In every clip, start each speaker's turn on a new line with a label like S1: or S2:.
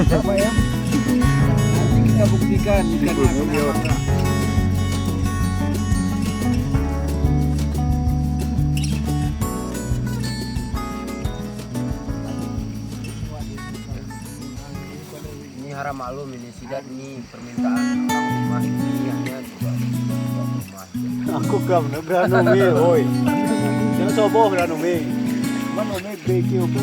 S1: Apa ya? Nanti kita buktikan ikan apa enggak.
S2: Ini haram maklum ini sidat ini permintaan orang rumah ini hanya dua rumah.
S1: Aku kam na granome, oi. Jangan sobo granome. Mana me beki opo.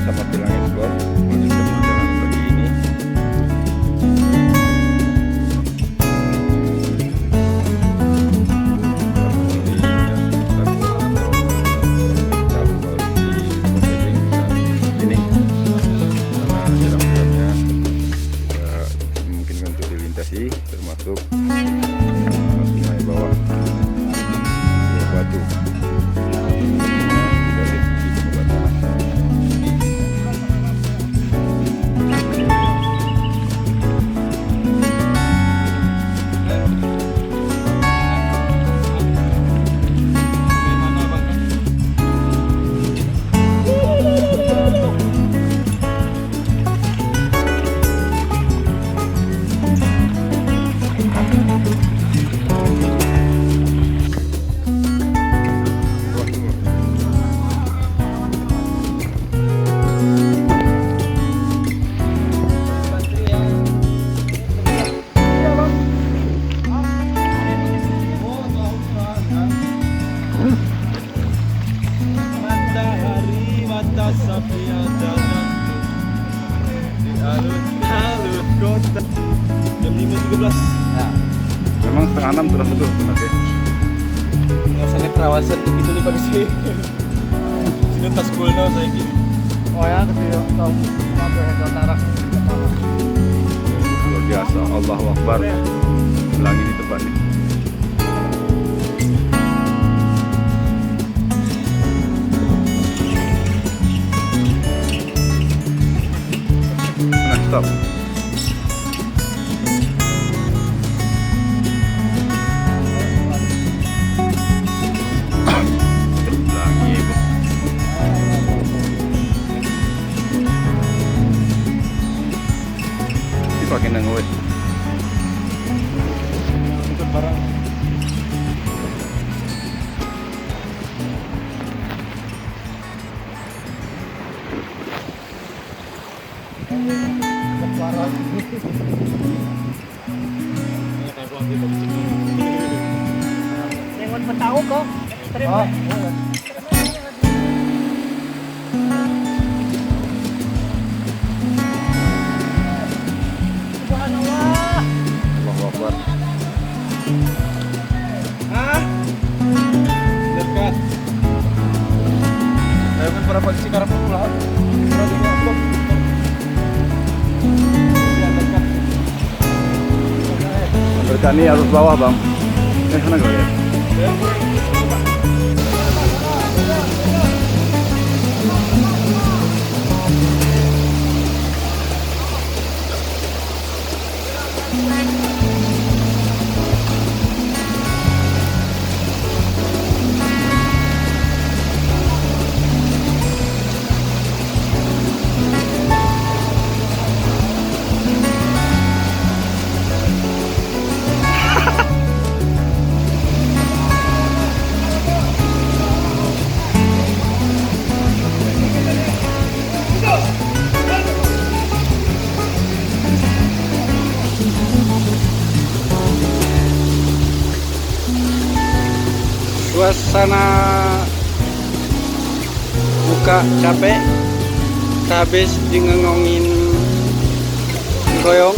S3: Sama bilang ekspor melanjutkan perjalanan pagi ini. Ini karena jalan-jalannya memungkinkan untuk dilintasi, termasuk sungai bawah batu.
S1: Matahari mata sapi ada di alun-alun kota. Jam 5.13.
S2: Nah,
S3: Memang setengah 6 sudah betul nanti.
S1: Nggak usah naik perawasan gitu nih kondisi. Sini tas kulno saya gini. Oh ya, kecil tahu apa yang tarak.
S3: Luar biasa, Allahu Akbar. Langit di depan nih. Nah, stop. Lagi, Bu. Ini pakai nangoi.
S1: Untuk barang.
S4: Dengan petahu kok.
S1: Oh,
S4: Subhanallah.
S3: Allahu Akbar.
S1: hah? Dekat. Saya kan para polisi karena pulang. Berada di Bangkok.
S3: Berkani arus bawah, Bang. Sana kau ya.
S1: Suasana buka capek habis di ngengongin goyong.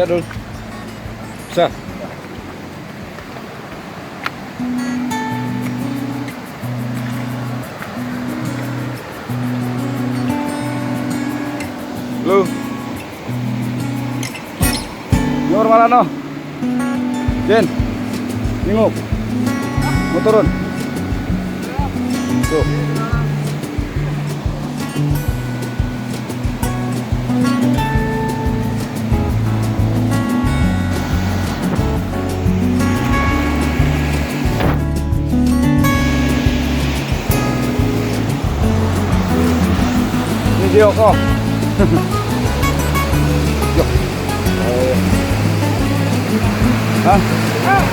S3: Bisa dulu. Bisa. Lu. Nyor mana no? Jen. Ninguk. Mau turun. Tuh. Video kok. Yuk. Hah? Oh.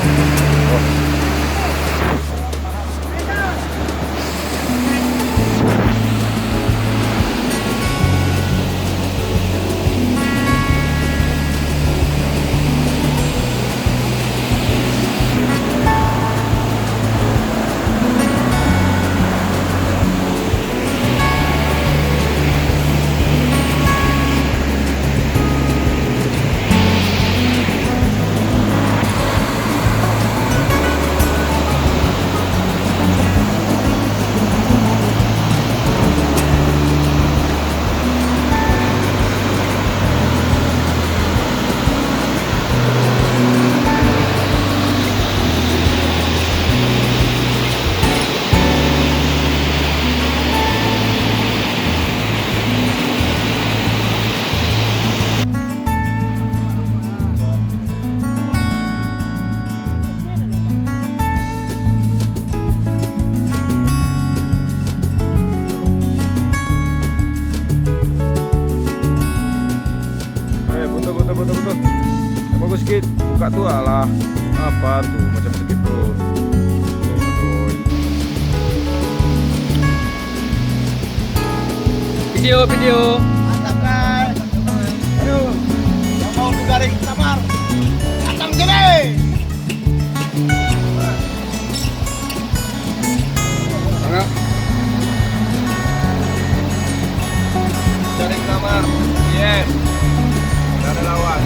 S3: Betul. Bagus sedikit. Buka tuh alah. Apa tuh macam sakit perut.
S1: Video.
S2: Mantap kan? Aduh, yang mau digaring kamar, datang sini.
S3: Garing kamar. Yes. Tidak ada lawan.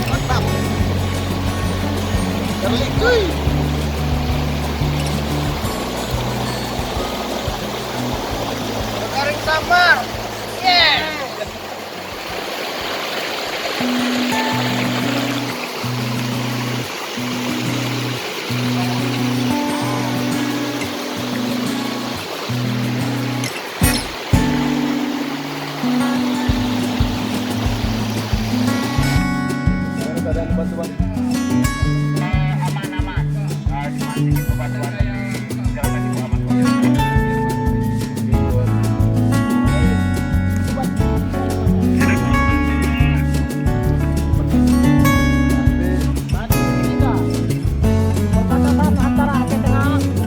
S2: Mantap. Garing kuy. Garing kamar. Yes.
S3: Keadaan bantuan.
S4: Aman-aman. Dipancing itu bantuan dari jalan di Muhammad.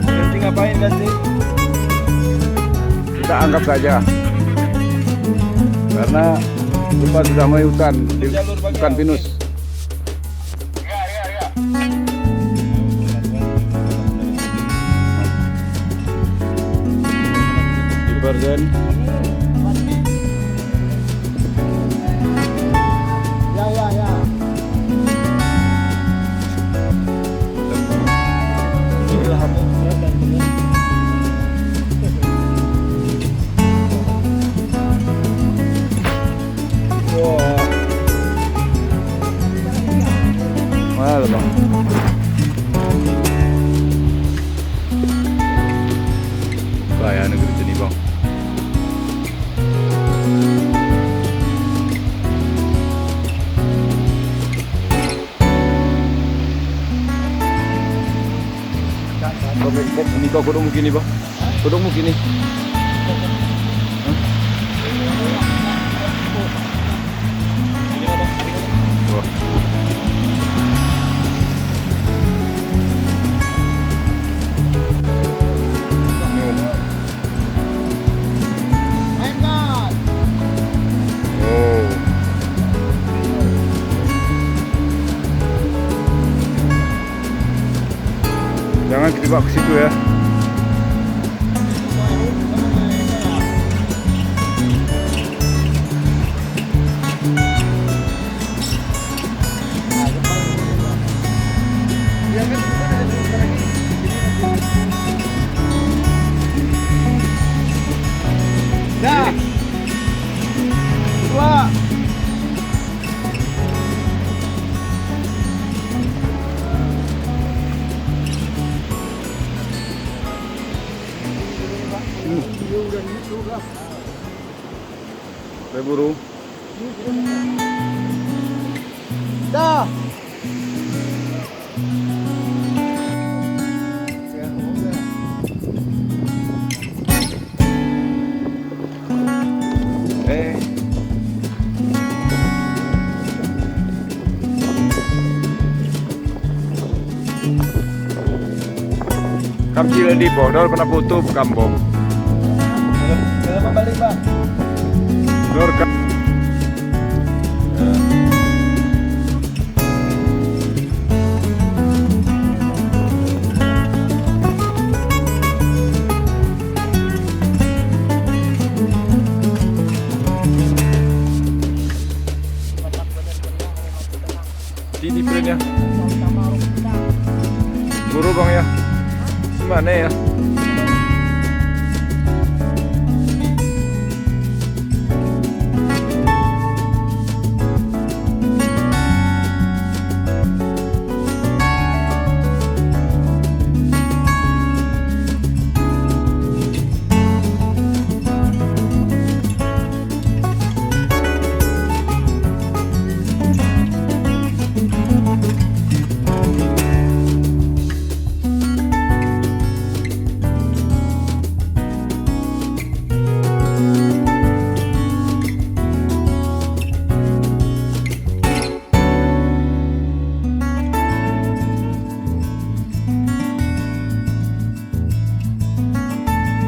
S3: Ganti ngapain ganti? Kita anggap saja. Karena lupa sudah mulai hutan, bukan pinus. Divergen.
S2: Ya.
S3: Mana bang? Bahaya negeri sini bang. Ini kau kodok mungkin nih bang? Kodok mungkin nih. Jangan kita ke situ ya. buru.
S1: Dah.
S3: Kam cila di bodor kena putup kampung.
S1: Dalam balik, Bang.
S3: Dor kam. Di printnya. Buru bang ya. Mana ya?